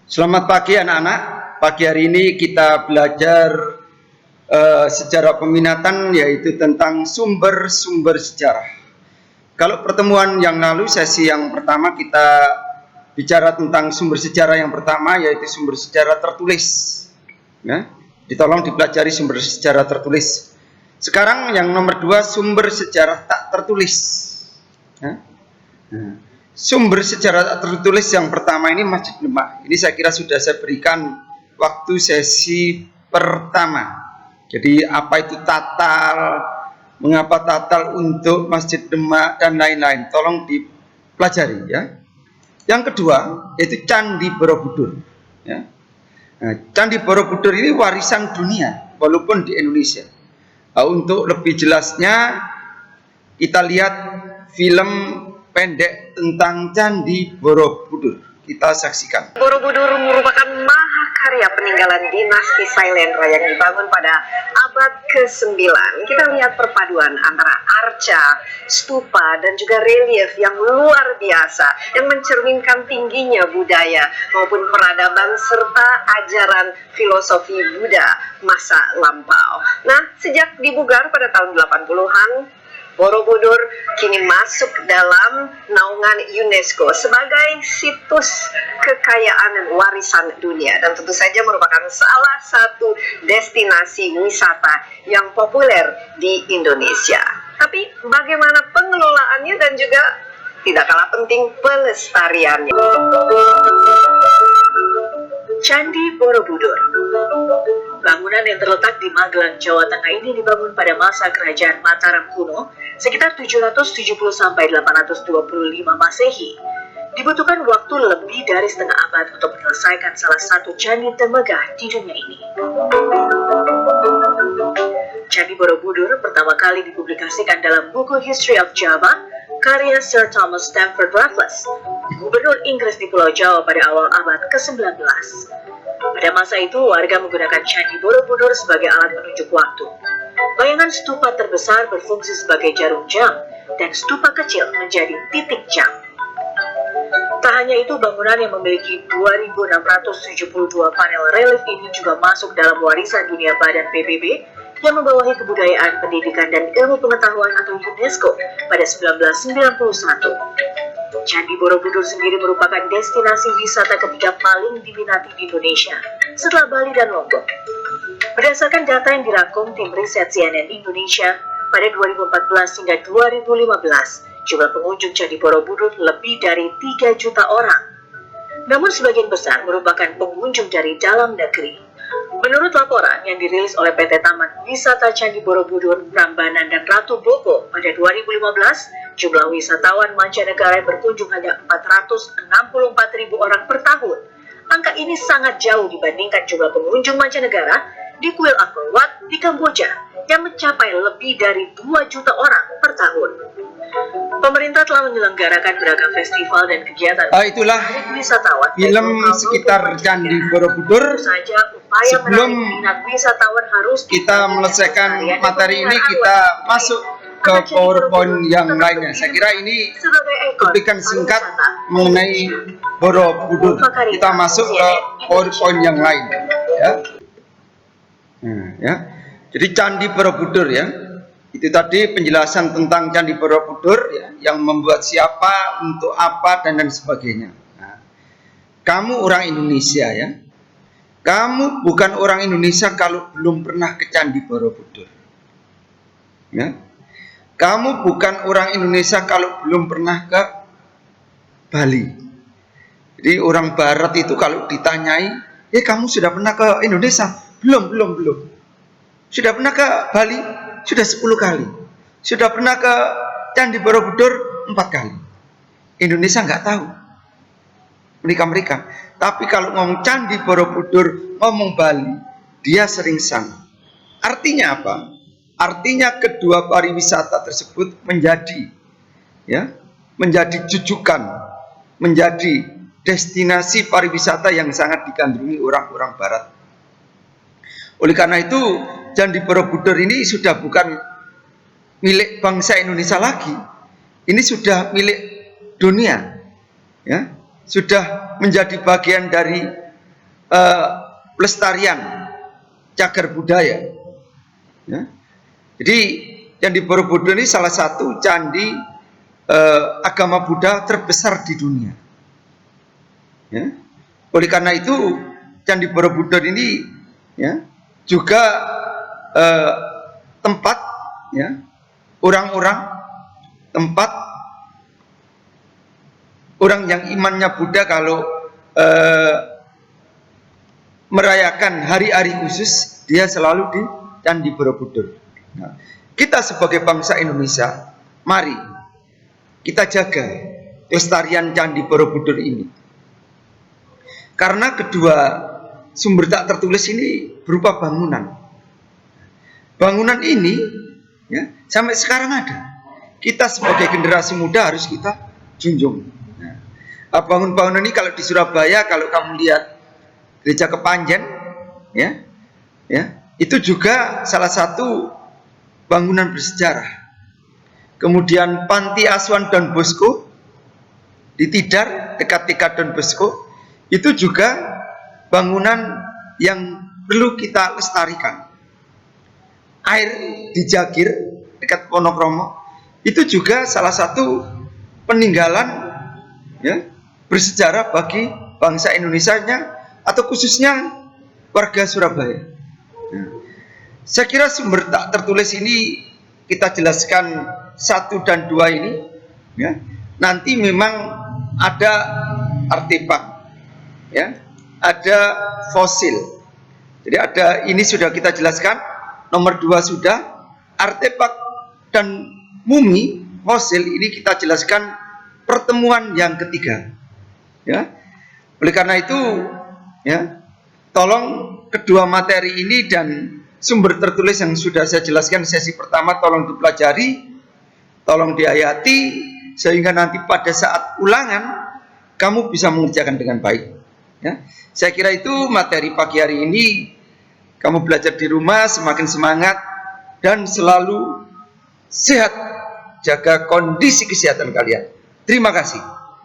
Selamat pagi anak-anak. Pagi hari ini kita belajar sejarah peminatan, yaitu tentang sumber-sumber sejarah. Kalau pertemuan yang lalu, sesi yang pertama, kita bicara tentang sumber sejarah yang pertama, yaitu sumber sejarah tertulis. Ya, ditolong dipelajari sumber sejarah tertulis. Sekarang yang nomor 2, sumber sejarah tak tertulis. Ya. Sumber sejarah tertulis yang pertama ini Masjid Demak. Ini saya kira sudah saya berikan waktu sesi pertama. Jadi apa itu tatal, mengapa tatal untuk Masjid Demak dan lain-lain. Tolong dipelajari ya. Yang kedua yaitu Candi Borobudur. Ya. Nah, Candi Borobudur ini warisan dunia walaupun di Indonesia. Nah, untuk lebih jelasnya kita lihat film pendek tentang Candi Borobudur. Kita saksikan. Borobudur merupakan mahakarya peninggalan dinasti Sailendra yang dibangun pada abad ke-9. Kita lihat perpaduan antara arca, stupa, dan juga relief yang luar biasa yang mencerminkan tingginya budaya maupun peradaban serta ajaran filosofi Buddha masa lampau. Nah, sejak dibugar pada tahun 80-an, Borobudur kini masuk dalam naungan UNESCO sebagai situs kekayaan warisan dunia dan tentu saja merupakan salah satu destinasi wisata yang populer di Indonesia. Tapi bagaimana pengelolaannya dan juga tidak kalah penting pelestariannya. Candi Borobudur. Bangunan yang terletak di Magelang, Jawa Tengah ini dibangun pada masa kerajaan Mataram kuno sekitar 770 sampai 825 Masehi. Dibutuhkan waktu lebih dari setengah abad untuk menyelesaikan salah satu candi termegah di dunia ini. Candi Borobudur pertama kali dipublikasikan dalam buku History of Java karya Sir Thomas Stamford Raffles, gubernur Inggris di Pulau Jawa pada awal abad ke-19. Pada masa itu, warga menggunakan Candi Borobudur sebagai alat penunjuk waktu. Bayangan stupa terbesar berfungsi sebagai jarum jam, dan stupa kecil menjadi titik jam. Tak hanya itu, bangunan yang memiliki 2.672 panel relief ini juga masuk dalam warisan dunia Badan PBB yang membawahi kebudayaan, pendidikan, dan ilmu pengetahuan atau UNESCO pada 1991. Candi Borobudur sendiri merupakan destinasi wisata ketiga paling diminati di Indonesia setelah Bali dan Lombok. Berdasarkan data yang dirangkum tim riset CNN Indonesia pada 2014 hingga 2015, jumlah pengunjung Candi Borobudur lebih dari 3 juta orang. Namun sebagian besar merupakan pengunjung dari dalam negeri. Menurut laporan yang dirilis oleh PT Taman Wisata Candi Borobudur, Prambanan, dan Ratu Boko pada 2015, jumlah wisatawan mancanegara yang berkunjung hanya 464.000 orang per tahun. Angka ini sangat jauh dibandingkan jumlah pengunjung mancanegara di kuil Angkor Wat di Kamboja yang mencapai lebih dari 2 juta orang per tahun. Pemerintah telah menyelenggarakan beragam festival dan kegiatan Itulah wisatawan film sekitar Candi Borobudur. Sebelum kita menyelesaikan materi ini, kita masuk ke PowerPoint yang lainnya. Saya kira ini cuplikan singkat mengenai Borobudur. Kita masuk ke PowerPoint yang lain. Ya. Jadi Candi Borobudur ya. Itu tadi penjelasan tentang Candi Borobudur ya, yang membuat siapa, untuk apa, dan sebagainya. Nah, kamu orang Indonesia ya. Kamu bukan orang Indonesia kalau belum pernah ke Candi Borobudur. Ya. Kamu bukan orang Indonesia kalau belum pernah ke Bali. Jadi orang Barat itu kalau ditanyai, kamu sudah pernah ke Indonesia? Belum. Sudah pernah ke Bali? Sudah 10 kali. Sudah pernah ke Candi Borobudur 4 kali. Indonesia nggak tahu. Mereka. Tapi kalau ngomong Candi Borobudur, ngomong Bali, dia sering sama. Artinya apa? Artinya kedua pariwisata tersebut menjadi jujukan, menjadi destinasi pariwisata yang sangat digandrungi orang-orang Barat. Oleh karena itu, Candi Borobudur ini sudah bukan milik bangsa Indonesia lagi. Ini sudah milik dunia. Ya, sudah menjadi bagian dari pelestarian cagar budaya. Ya. Jadi Candi Borobudur ini salah satu candi agama Buddha terbesar di dunia. Ya. Oleh karena itu Candi Borobudur ini ya juga tempat ya orang-orang, tempat orang yang imannya Buddha kalau merayakan hari-hari khusus dia selalu di Candi Borobudur. Nah, kita sebagai bangsa Indonesia, mari kita jaga kelestarian Candi Borobudur ini. Karena kedua sumber tak tertulis ini berupa bangunan. Bangunan ini ya, sampai sekarang ada. Kita sebagai generasi muda harus kita junjung. Nah, bangun-bangunan ini kalau di Surabaya, kalau kamu lihat Gereja Kepanjen, ya, itu juga salah satu bangunan bersejarah. Kemudian Panti Asuhan Don Bosco di Tidar dekat Don Bosco, itu juga bangunan yang perlu kita lestarikan. Air di Jagir dekat Ponokromo itu juga salah satu peninggalan ya bersejarah bagi bangsa Indonesianya atau khususnya warga Surabaya. Nah, saya kira sumber tak tertulis ini kita jelaskan 1 dan 2 ini ya. Nanti memang ada artefak ya, ada fosil. Jadi ada, ini sudah kita jelaskan, nomor 2 sudah, artefak dan mumi fosil ini kita jelaskan pertemuan yang ketiga. Ya. Oleh karena itu ya, tolong kedua materi ini dan sumber tertulis yang sudah saya jelaskan sesi pertama tolong dipelajari, tolong dihayati sehingga nanti pada saat ulangan kamu bisa mengerjakan dengan baik. Ya. Saya kira itu materi pagi hari ini. Kamu belajar di rumah semakin semangat dan selalu sehat. Jaga kondisi kesehatan kalian. Terima kasih.